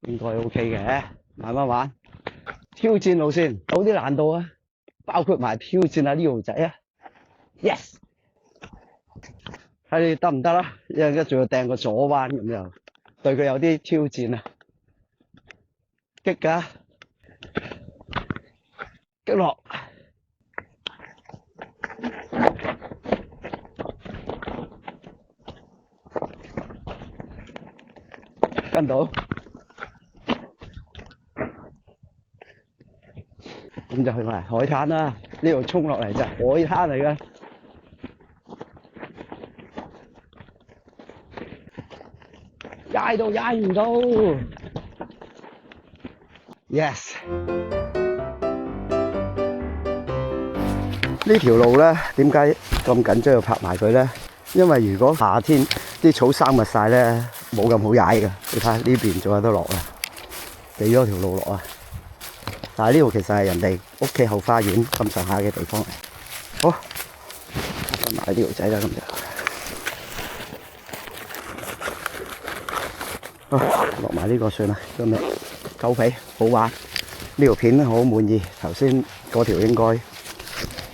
應該 OK 嘅，慢慢玩。挑戰路線有啲難度啊，包括埋挑戰下呢條仔啊。Yes， 睇你得唔得啦？一陣間仲要掟個左彎咁又對佢有啲挑戰啊，激㗎，激落。跟到，咁就去埋海灘啦。呢度衝落嚟就係海灘嚟嘅，踩到踩唔到。Yes， 呢條路咧點解咁緊張要拍埋佢咧？因為如果夏天啲草生密晒咧，冇咁好踩㗎。你睇下呢邊仲有得落啊，俾咗條路落啊。但係呢度其實係人哋屋企後花園咁上下嘅地方嚟。好，跟埋呢條仔啦，咁就落埋呢個算啦。今日夠皮好玩，呢條片好滿意。頭先嗰條應該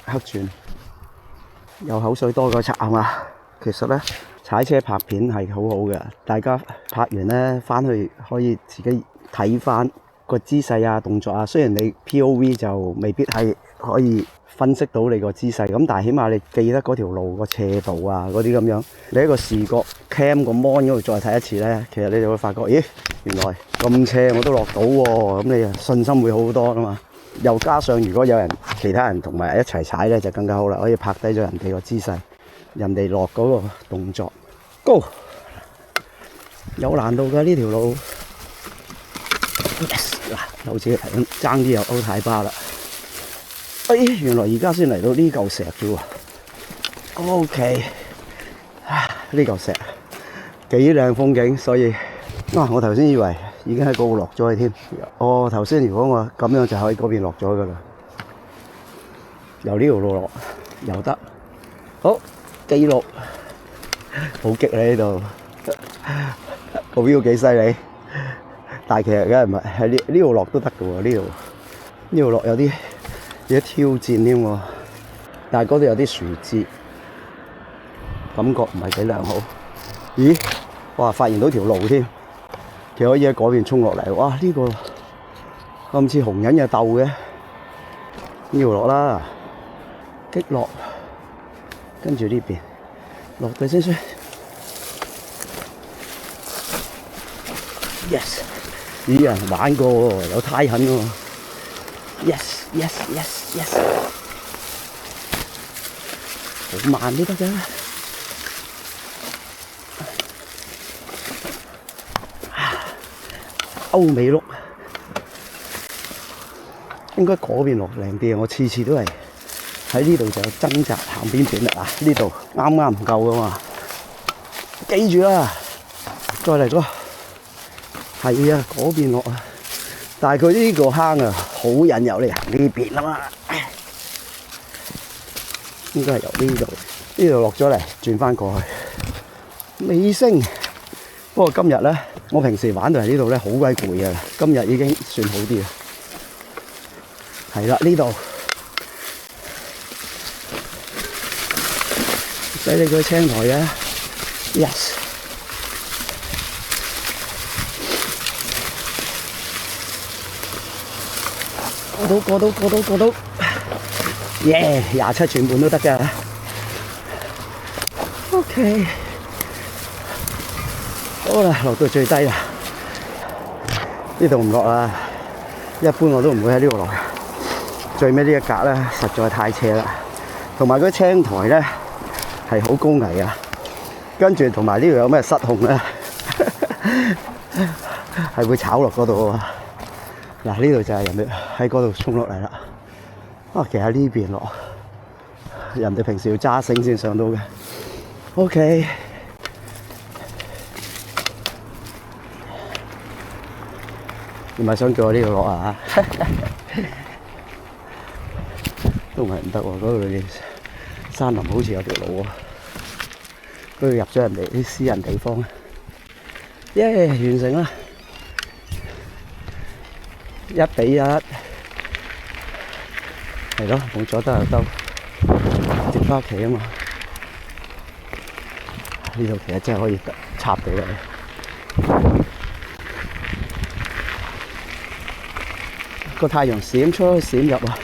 黑轉，有口水多過茶啊嘛。其實咧踩車拍片係好好嘅，大家拍完咧翻去可以自己睇翻個姿勢啊、動作啊。雖然你 POV 就未必係可以分析到你個姿勢，咁但係起碼你記得嗰條路個斜度啊嗰啲咁樣，你喺個視覺 cam 個 mon 嗰度再睇一次咧，其實你就會發覺，咦，原來咁斜我都落到喎，咁你啊信心會好好多噶嘛。又加上如果有其他人同埋一齊踩咧，就更加好啦，可以拍低咗人哋個姿勢，人哋落嗰個動作。Go， 有難度㗎呢條路。Yes， 嗱，好似爭啲又歐太巴啦。哎，原來而家先嚟到呢嚿石啫喎。OK， 呢嚿石幾靚風景，所以我頭先以為已經喺嗰度落咗去添。頭先如果我咁樣就喺嗰邊落咗㗎啦。由呢條路落又得。好，記錄好激喺呢度，個 view 幾犀利。但係其實梗係唔係喺呢度落都得㗎喎，呢度落有啲挑戰添喎。但係嗰度有啲樹枝，感覺唔係幾良好。咦？哇！發現到條路添，其實可以喺嗰邊衝落嚟。哇！呢個咁似紅人嘅竇嘅，呢條落啦，激落，跟住呢邊落地先算。Yes， 咦啊，玩過喎，有胎痕喎。Yes， 好慢都得㗎。歐美碌，應該嗰邊落靚啲啊！我次次都係喺呢度就掙扎行邊邊啦。呢度啱啱唔夠㗎嘛，記住啦，再嚟個。係啊，嗰邊落啊，但係佢呢個坑啊，好引誘你行呢邊啊嘛。應該係由呢度落咗嚟，轉翻過去。尾聲。不過今日咧，我平時玩到嚟呢度咧，好鬼攰嘅。今日已經算好啲啦。係啦，呢度使你個青苔啊 ，yes。過到，耶！27寸半都得㗎。OK， 好啦，落到最低啦。呢度唔落啦，一般我都唔會喺呢度落。最尾呢一格咧，實在太斜啦，同埋嗰青苔咧係好高危啊。跟住同埋呢度有咩失控咧，係會炒落嗰度啊。嗱，呢度就係人哋喺嗰度衝落嚟啦。其實喺呢邊落，人哋平時要揸繩先上到嘅。OK， 你咪想叫我呢度落啊？都唔係唔得喎，嗰度嘅山林好似有條路啊，嗰度入咗人哋啲私人地方。耶，完成啦！ 1-1，係咯，冇阻得又兜，直翻屋企啊嘛。呢度其實真係可以插到嘅。個太陽閃出閃入啊！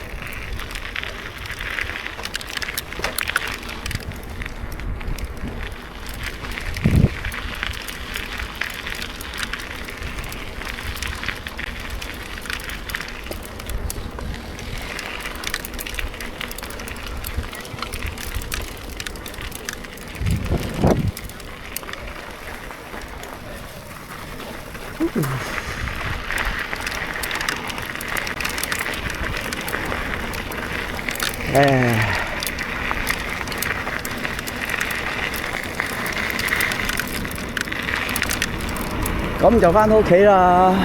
咁就翻到屋企啦。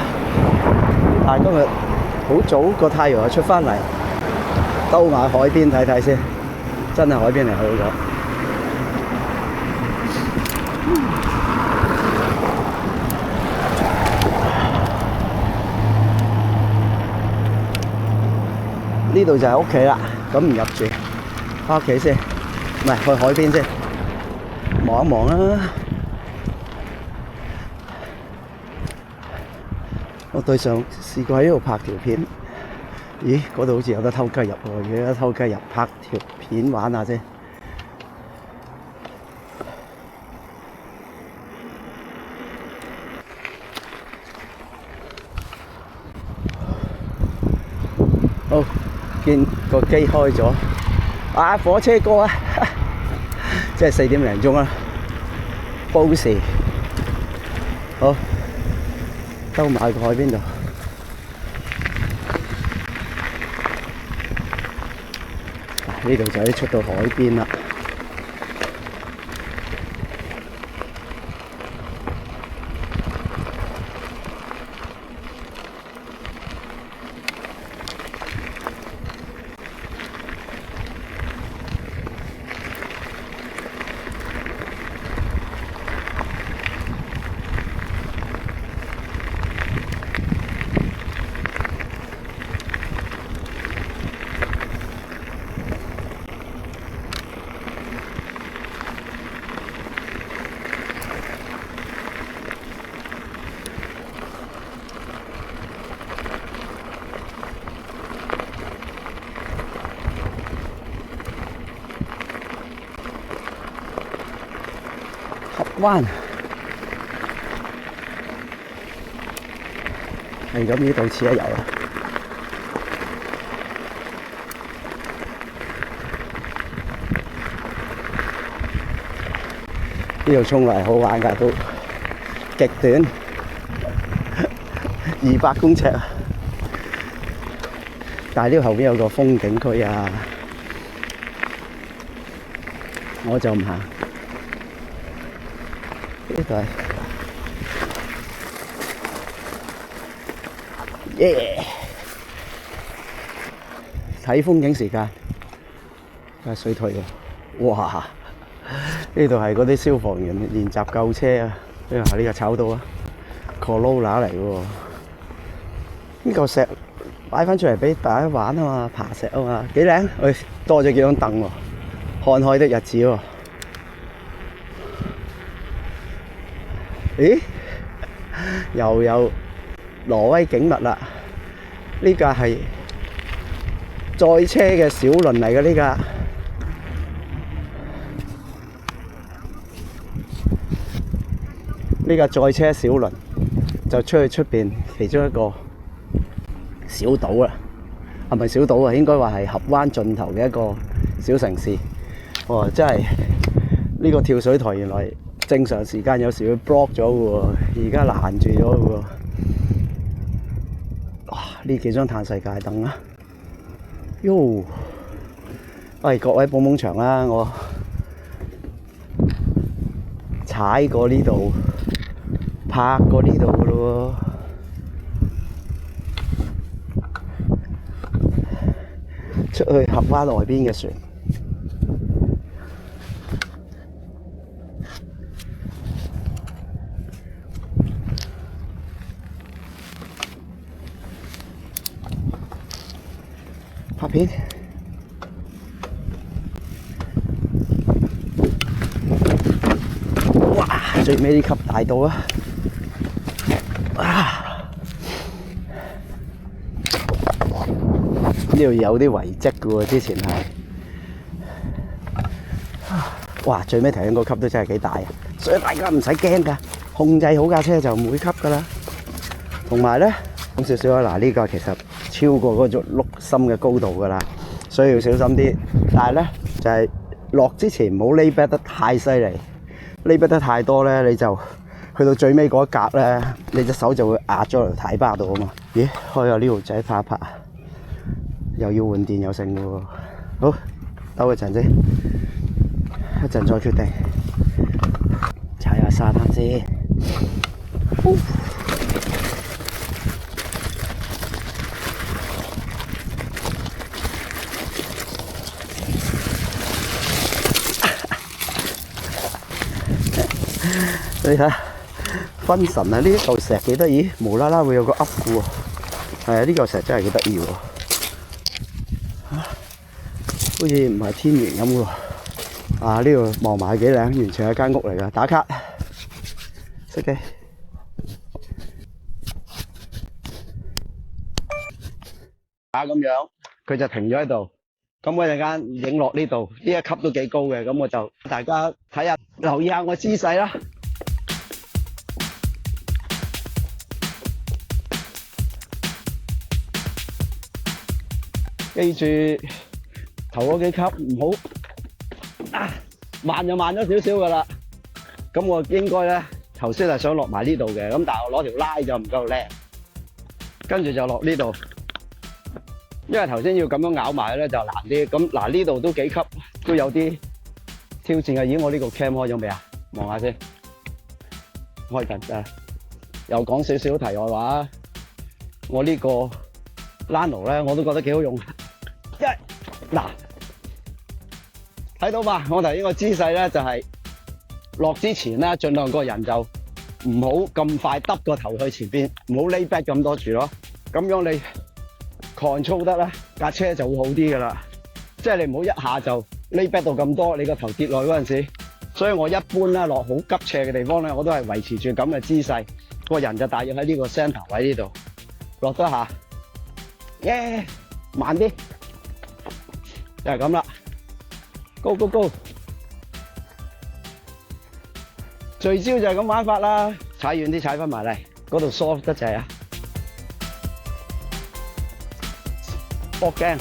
但係今日好早個太陽就出翻嚟，兜埋海邊睇睇先，真係海邊嚟去咗。呢度就係屋企啦，咁唔入住，翻屋企先，唔係去海邊先，望一望啦。我對上試過喺呢度拍條片，咦？嗰度好似有得偷雞入喎，而家偷雞入拍條片玩下啫。好，見個機開咗，啊！火車過啊，即係4點零鐘啦，報時。好。兜埋個海邊度，呢度就可以出到海邊啦。灣係咁，呢度似一遊啊！呢度沖涼好玩㗎，都極短200公尺啊！但係呢度後邊有個風景區啊，我就唔行。呢度係睇風景時間，係水退喎！哇！呢度係嗰啲消防員練習救車啊！呢個炒到啊 ，Corolla 嚟喎！呢嚿石擺翻出嚟俾大家玩啊嘛，爬石啊嘛，幾靚！喂，多咗幾張凳喎，看海的日子喎！咦？又有挪威景物啦！呢架係載車嘅小輪嚟嘅呢架，呢架載車小輪就出去出邊其中一個小島啦，係咪小島啊？應該話係峽灣盡頭嘅一個小城市。哇！真係呢個跳水台原來正常時間有時會 block 咗嘅喎，而家攔住咗嘅喎。哇！呢幾張嘆世界凳啊！喲，喂，各位捧捧場啦，我踩過呢度，拍過呢度嘅咯喎，出去峽灣外邊嘅船。片。哇！最尾呢級大到啊！呢度有啲遺跡嘅喎，之前係。哇！最尾頭先個級都真係幾大啊！所以大家唔使驚㗎，控制好架車就唔會級㗎啦。同埋咧，講少少啊，嗱呢個其實超過嗰種碌心嘅高度㗎啦，所以要小心啲。但係咧就係落之前唔好 lay back 得太犀利，lay back 得太多咧，你就去到最尾嗰一格咧，你隻手就會壓咗落條軚巴度啊嘛。咦？開下呢條仔拍一拍，又要換電又剩嘅喎。好，兜一陣先。一陣再決定，踩下沙灘先。你睇下，分神啊！呢一嚿石幾得意，無啦啦會有個噏嘅喎。係啊，呢嚿石真係幾得意喎，好似唔係天然咁喎。啊！呢度望埋幾靚，完全係間屋嚟㗎。打卡，熄機。咁樣，佢就停咗喺度。咁我陣間影落呢度，呢一級都幾高嘅。咁我就大家睇下，留意下我姿勢啦。記住頭嗰幾級唔好。慢就慢咗少少噶啦，咁我應該咧頭先係想落埋呢度嘅，咁但係我攞條拉就唔夠靚，跟住就落呢度，因為頭先要咁樣咬埋咧就難啲。咁嗱呢度都幾級，都有啲挑戰嘅。咦，我呢個 cam 開咗未啊？望下先，開緊啊！又講少少題外話，我呢個 Lano 咧我都覺得幾好用，因為嗱。睇到吧？我頭先個姿勢咧就係落之前咧，盡量個人就唔好咁快耷個頭去前邊，唔好 lay back 咁多住咯。咁樣你 control 得咧，架車就會好啲噶啦。即係你唔好一下就 lay back 到咁多，你個頭跌落去嗰陣時。所以我一般咧落好急斜嘅地方咧，我都係維持住咁嘅姿勢，個人就大約喺呢個 centre 位呢度落多下，耶，慢啲，就係咁啦。Go go go！ 聚焦就係咁玩法啦，踩遠啲，踩翻埋嚟，嗰度疏得滯啊！搏鏡，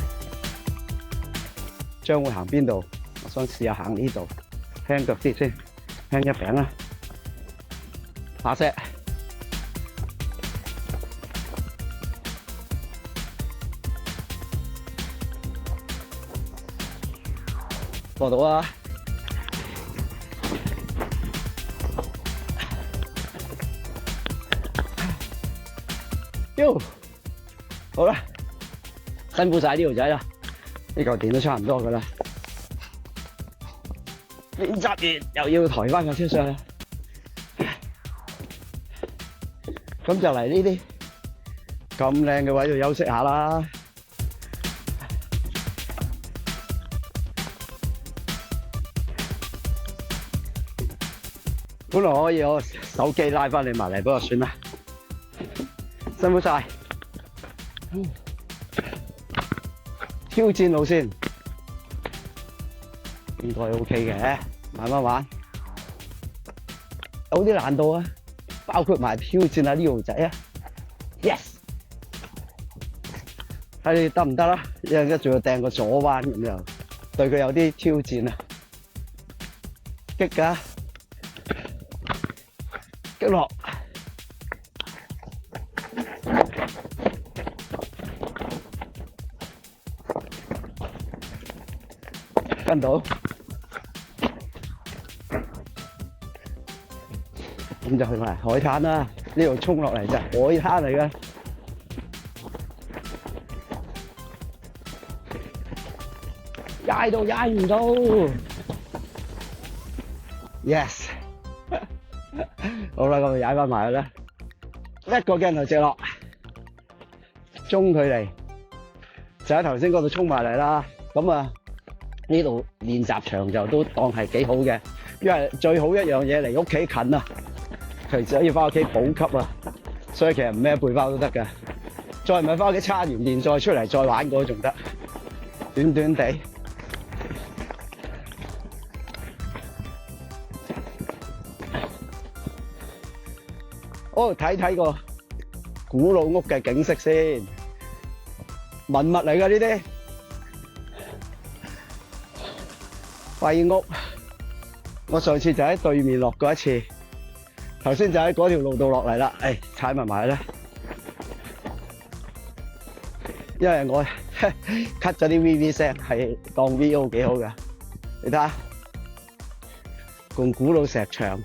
將會行邊度？我想試下行呢度，輕腳啲先，輕一餅啦，下石。過到啊！喲，好啦，辛苦晒呢條仔啦，呢嚿電都差唔多噶啦。練習完又要抬翻架車上去，咁就嚟呢啲咁靚嘅位度休息下啦。本來我可以我手機拉翻你埋嚟，不過算啦，辛苦晒。挑戰路線應該 OK 嘅，慢慢玩。有啲難度啊，包括埋挑戰下呢條仔啊 ，yes， 睇你得唔得啦？一陣間仲要掟個左彎咁又對佢有啲挑戰啊，激㗎！擊落，跟到，咁就去埋海灘啦。呢度衝落嚟就係海灘嚟嘅，踩到踩唔到 ，yes。好啦，咁就踩翻埋去啦。一個鏡頭直落，中距離就喺頭先嗰度衝埋嚟啦。咁啊，呢度練習場就都當係幾好嘅，因為最好一樣嘢離屋企近啊，隨時可以翻屋企補給啊。所以其實唔孭背包都得㗎。再唔係翻屋企叉完電再出嚟再玩嗰仲得，短短地。睇睇個古老屋嘅景色先，文物嚟㗎呢啲廢屋。我上次就喺對面落過一次，頭先就喺嗰條路度落嚟啦。踩埋啦，因為我 cut 咗啲 VV 聲，係當 VO 幾好㗎。你睇下，咁古老石牆。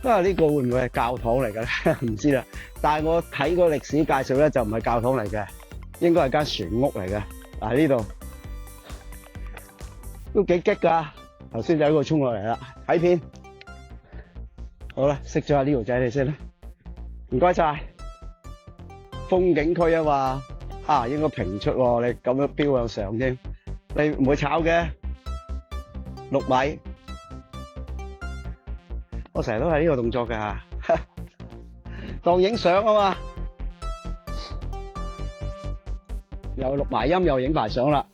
呢個會唔會係教堂嚟嘅咧？唔知啦。但係我睇個歷史介紹咧，就唔係教堂嚟嘅，應該係間船屋嚟嘅。嗱，呢度都幾激㗎。頭先就喺度衝落嚟啦，睇片。好啦，熄咗下呢條仔你先啦。唔該晒。風景區啊嘛，應該平出喎。你咁樣飆向上添，你唔會炒嘅。6米。我成日都係呢個動作㗎，當影相啊嘛，又錄埋音又影埋相啦。